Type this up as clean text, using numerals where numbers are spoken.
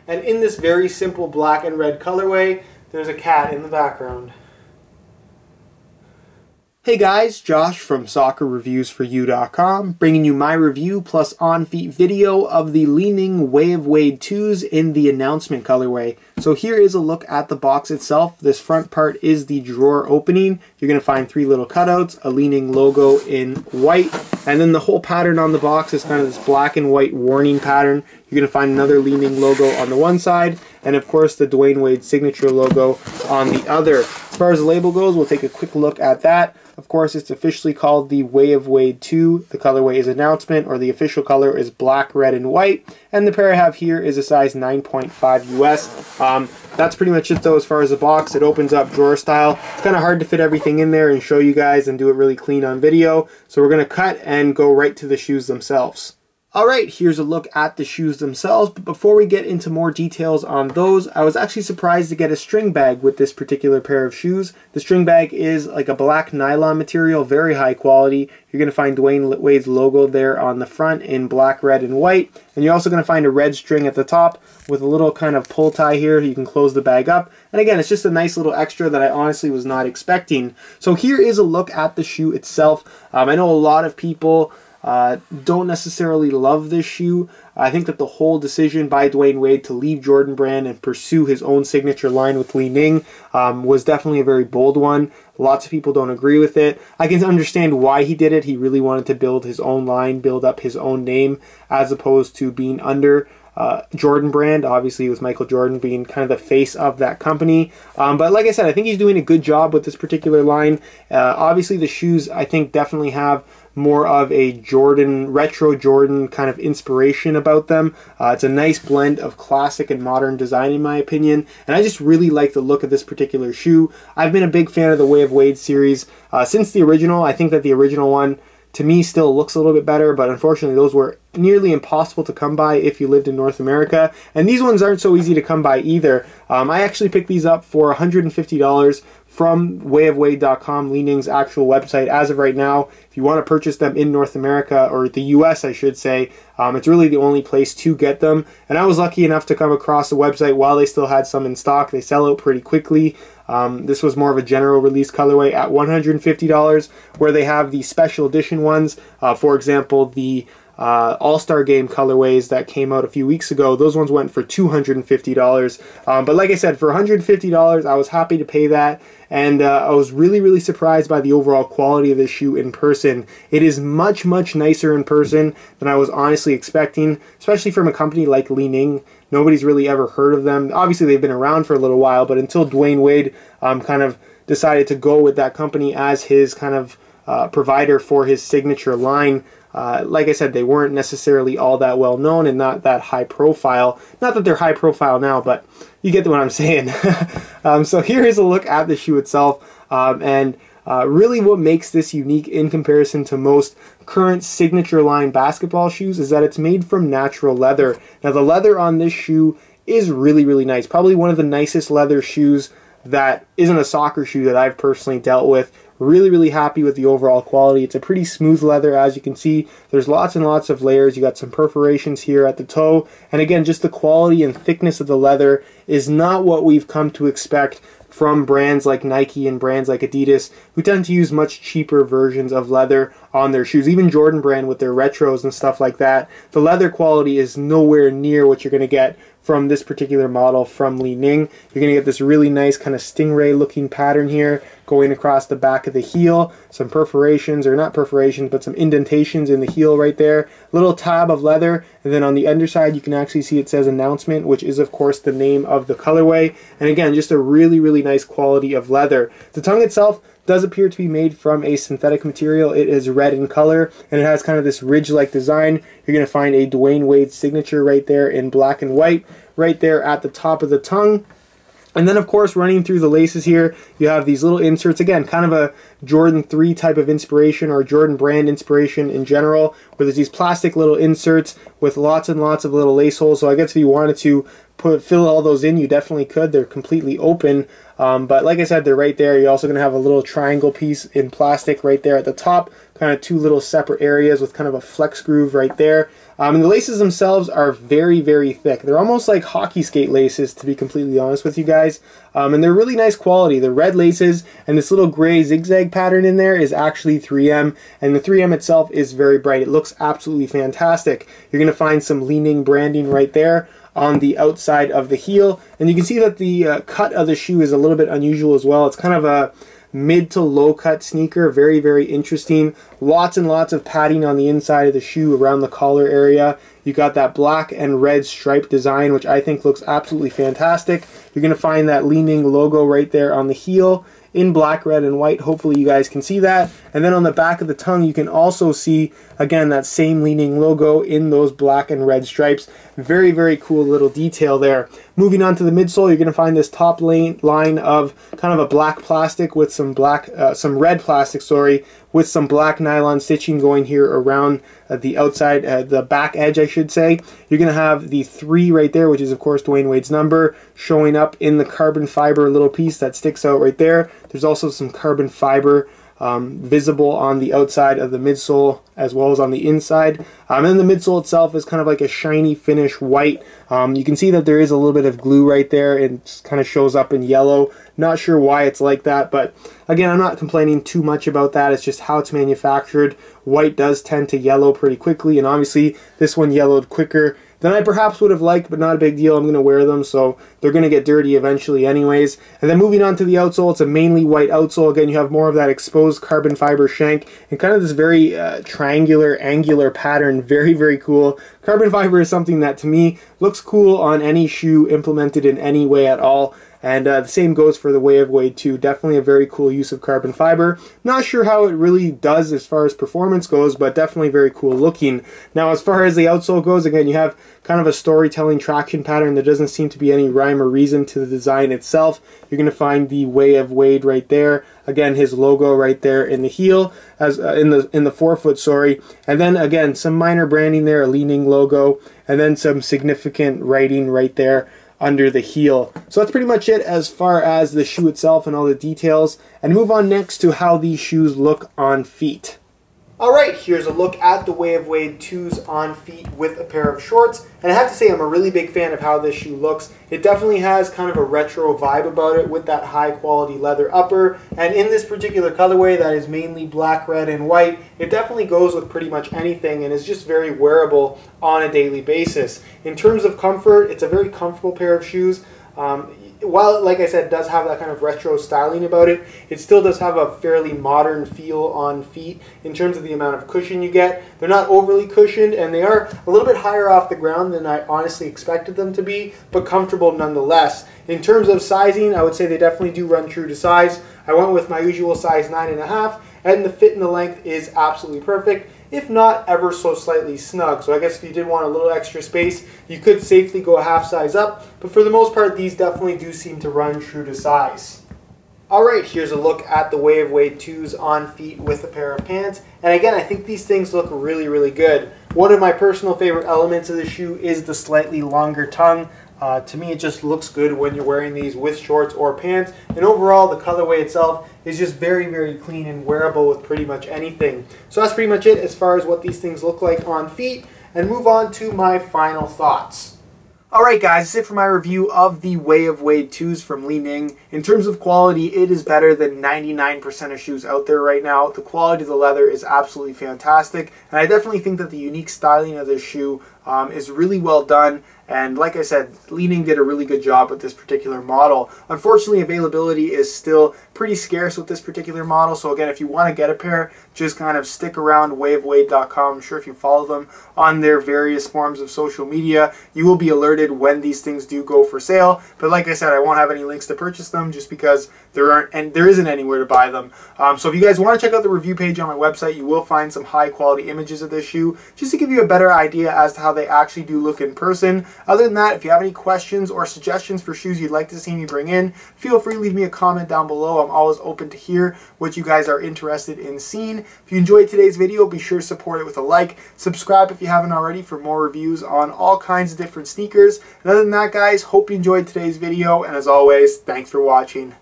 And in this very simple black and red colorway, there's a cat in the background. Hey guys, Josh from SoccerReviewsForYou.com, bringing you my review plus on-feet video of the Li-Ning Way of Wade 2s in the announcement colorway. So here is a look at the box itself. This front part is the drawer opening. You're going to find 3 little cutouts, a Li-Ning logo in white, and then the whole pattern on the box is kind of this black and white warning pattern. You're going to find another Li-Ning logo on the one side, and of course the Dwayne Wade signature logo on the other. As far as the label goes, we'll take a quick look at that. Of course, it's officially called the Way of Wade 2. The colorway is announcement, or the official color is black, red, and white. And the pair I have here is a size 9.5 US. That's pretty much it though as far as the box. It opens up drawer style. It's kind of hard to fit everything in there and show you guys and do it really clean on video. So we're going to cut and go right to the shoes themselves. Alright, here's a look at the shoes themselves, but before we get into more details on those, I was actually surprised to get a string bag with this particular pair of shoes. The string bag is like a black nylon material, very high quality. You're going to find Dwayne Wade's logo there on the front in black, red, and white. And you're also going to find a red string at the top with a little kind of pull tie here. You can close the bag up. And again, it's just a nice little extra that I honestly was not expecting. So here is a look at the shoe itself. I know a lot of people don't necessarily love this shoe. I think that the whole decision by Dwayne Wade to leave Jordan Brand and pursue his own signature line with Li-Ning was definitely a very bold one. Lots of people don't agree with it. I can understand why he did it. He really wanted to build his own line, build up his own name, as opposed to being under Jordan Brand, obviously with Michael Jordan being kind of the face of that company. But like I said, I think he's doing a good job with this particular line. Obviously the shoes I think definitely have more of a Jordan, retro Jordan kind of inspiration about them. It's a nice blend of classic and modern design in my opinion, and I just really like the look of this particular shoe. I've been a big fan of the Way of Wade series since the original. I think that the original one to me still looks a little bit better, but unfortunately those were nearly impossible to come by if you lived in North America, and these ones aren't so easy to come by either. I actually picked these up for $150 from wayofwade.com, Li-Ning's actual website. As of right now, if you want to purchase them in North America, or the US I should say, it's really the only place to get them. And I was lucky enough to come across the website while they still had some in stock. They sell out pretty quickly. This was more of a general release colorway at $150, where they have the special edition ones. For example, the All-Star Game colorways that came out a few weeks ago, those ones went for $250. But like I said, for $150, I was happy to pay that. And I was really surprised by the overall quality of this shoe in person. It is much nicer in person than I was honestly expecting, especially from a company like Li-Ning. Nobody's really ever heard of them. Obviously they've been around for a little while, but until Dwayne Wade kind of decided to go with that company as his kind of provider for his signature line, like I said, they weren't necessarily all that well known and not that high profile. Not that they're high profile now, but you get what I'm saying. So here is a look at the shoe itself, and really what makes this unique in comparison to most current signature line basketball shoes is that it's made from natural leather. Now the leather on this shoe is really nice. Probably one of the nicest leather shoes that isn't a soccer shoe that I've personally dealt with. Really happy with the overall quality. It's a pretty smooth leather, as you can see. There's lots and lots of layers. You got some perforations here at the toe, and again, just the quality and thickness of the leather is not what we've come to expect from brands like Nike and brands like Adidas, who tend to use much cheaper versions of leather on their shoes. Even Jordan Brand with their retros and stuff like that, the leather quality is nowhere near what you're going to get from this particular model from Li-Ning. You're going to get this really nice kind of stingray looking pattern here going across the back of the heel, some perforations, or not perforations, but some indentations in the heel right there, little tab of leather, and then on the underside you can actually see it says announcement, which is of course the name of the colorway. And again, just a really nice quality of leather. The tongue itself does appear to be made from a synthetic material. It is red in color, and it has kind of this ridge-like design. You're going to find a Dwayne Wade signature right there in black and white, right there at the top of the tongue. And then, of course, running through the laces here, you have these little inserts. Again, kind of a Jordan 3 type of inspiration, or Jordan Brand inspiration in general, where there's these plastic little inserts with lots and lots of little lace holes. So I guess if you wanted to fill all those in, you definitely could. They're completely open. But like I said, they're right there. You're also going to have a little triangle piece in plastic right there at the top. Kind of two little separate areas with kind of a flex groove right there. And the laces themselves are very, very thick. They're almost like hockey skate laces, to be completely honest with you guys. And they're really nice quality. They're red laces, and this little gray zigzag pattern in there is actually 3M, and the 3M itself is very bright. It looks absolutely fantastic. You're going to find some Li-Ning branding right there on the outside of the heel, and you can see that the cut of the shoe is a little bit unusual as well. It's kind of a mid to low cut sneaker. Very, very interesting. Lots and lots of padding on the inside of the shoe around the collar area. You got that black and red stripe design, which I think looks absolutely fantastic. You're going to find that Li-Ning logo right there on the heel in black, red, and white. Hopefully you guys can see that. And then on the back of the tongue, you can also see, again, that same Li-Ning logo in those black and red stripes. Very, very cool little detail there. Moving on to the midsole, you're going to find this top line of kind of a black plastic with some red plastic, sorry, with some black nylon stitching going here around the outside, the back edge, I should say. You're going to have the 3 right there, which is, of course, Dwayne Wade's number, showing up in the carbon fiber little piece that sticks out right there. There's also some carbon fiber visible on the outside of the midsole as well as on the inside. And then the midsole itself is kind of like a shiny finish white. You can see that there is a little bit of glue right there. It kind of shows up in yellow. Not sure why it's like that, but again, I'm not complaining too much about that. It's just how it's manufactured. White does tend to yellow pretty quickly, and obviously this one yellowed quicker than I perhaps would have liked, but not a big deal. I'm going to wear them, so they're going to get dirty eventually anyways. And then moving on to the outsole, it's a mainly white outsole. Again, you have more of that exposed carbon fiber shank and kind of this very triangular, angular pattern. Very, very cool. Carbon fiber is something that, to me, looks cool on any shoe implemented in any way at all. And the same goes for the Way of Wade 2. Definitely a very cool use of carbon fiber. Not sure how it really does as far as performance goes, but definitely very cool looking. Now, as far as the outsole goes, again, you have kind of a storytelling traction pattern. There doesn't seem to be any rhyme or reason to the design itself. You're going to find the Way of Wade right there. Again, his logo right there in the heel, as in the forefoot, sorry. And then again, some minor branding there, a Li-Ning logo, and then some significant writing right there under the heel. So that's pretty much it as far as the shoe itself and all the details. And move on next to how these shoes look on feet. Alright, here's a look at the Way of Wade 2s on feet with a pair of shorts. And I have to say, I'm a really big fan of how this shoe looks. It definitely has kind of a retro vibe about it with that high quality leather upper. And in this particular colorway that is mainly black, red, and white, it definitely goes with pretty much anything and is just very wearable on a daily basis. In terms of comfort, it's a very comfortable pair of shoes. While, like I said, does have that kind of retro styling about it, it still does have a fairly modern feel on feet in terms of the amount of cushion you get. They're not overly cushioned, and they are a little bit higher off the ground than I honestly expected them to be, but comfortable nonetheless. In terms of sizing, I would say they definitely do run true to size. I went with my usual size 9.5, and the fit and the length is absolutely perfect, if not ever so slightly snug. So I guess if you did want a little extra space, you could safely go a half size up, but for the most part, these definitely do seem to run true to size. Alright, here's a look at the Way of Wade 2s on feet with a pair of pants. And again, I think these things look really, really good. One of my personal favorite elements of the shoe is the slightly longer tongue. To me, it just looks good when you're wearing these with shorts or pants. And overall, the colorway itself is just very, very clean and wearable with pretty much anything. So that's pretty much it as far as what these things look like on feet. And move on to my final thoughts. Alright guys, that's it for my review of the Way of Wade 2s from Li-Ning. In terms of quality, it is better than 99% of shoes out there right now. The quality of the leather is absolutely fantastic, and I definitely think that the unique styling of this shoe is really well done. And like I said, Li-Ning did a really good job with this particular model. Unfortunately, availability is still pretty scarce with this particular model. So again, if you want to get a pair, just kind of stick around wayofwade.com. I'm sure if you follow them on their various forms of social media, you will be alerted when these things do go for sale. But like I said, I won't have any links to purchase them just because there isn't anywhere to buy them. So if you guys want to check out the review page on my website, you will find some high quality images of this shoe just to give you a better idea as to how they actually do look in person. Other than that, if you have any questions or suggestions for shoes you'd like to see me bring in, feel free to leave me a comment down below. I'm always open to hear what you guys are interested in seeing. If you enjoyed today's video, be sure to support it with a like. Subscribe if you haven't already for more reviews on all kinds of different sneakers. And other than that, guys, hope you enjoyed today's video. And as always, thanks for watching.